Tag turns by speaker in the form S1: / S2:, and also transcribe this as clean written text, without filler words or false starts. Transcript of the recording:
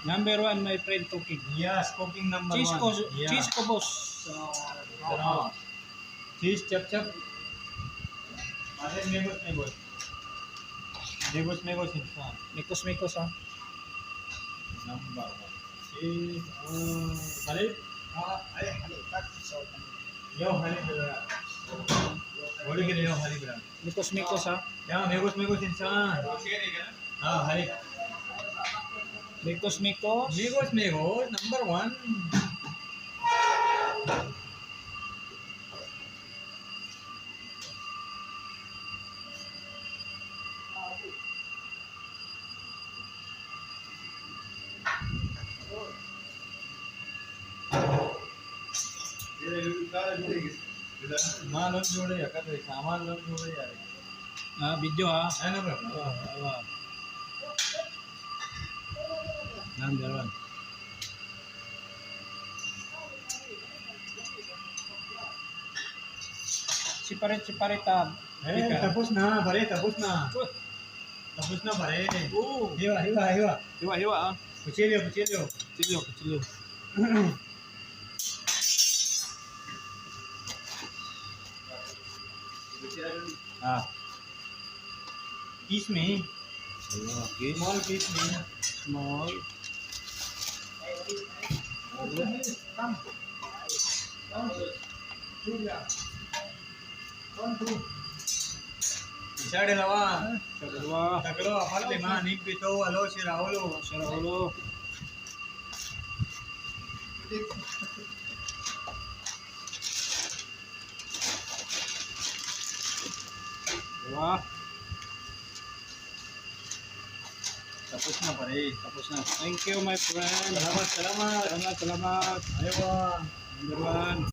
S1: Number 1, my friend, cooking.
S2: Yes, cooking number
S1: Cheese
S2: 1.
S1: ko,
S2: Yeah.
S1: cheese ko, boss.
S2: Cheese chop. Are megos insan.
S1: Mikos, ha.
S2: Number 1. Cheese. Halip. Yo halip bera. बोली के यो halip bera.
S1: Mikos, ha.
S2: Yeah, megos insan. हाँ halip.
S1: Mikos.
S2: Megos number 1. मां लोग जोड़े या कर सामान लोग जोड़े यार
S1: Ah, video, ha.
S2: है ना bro
S1: Number 1. Separate,
S2: tapos na bare tapos na bare
S1: Oh,
S2: hiwa
S1: hiwa, ha.
S2: kuchilyo
S1: Kecil.
S2: हाँ किस में स्मॉल पीस में
S1: Small.
S2: साढ़े लवा
S1: Kedua,
S2: तकलो अपन ले मां निक भी तो अलो से राहुलो
S1: Saraulo. Dua.
S2: tapos na pare
S1: Tapos na. Thank you, my friend.
S2: salamat
S1: Selamat.
S2: ayo
S1: Number 1.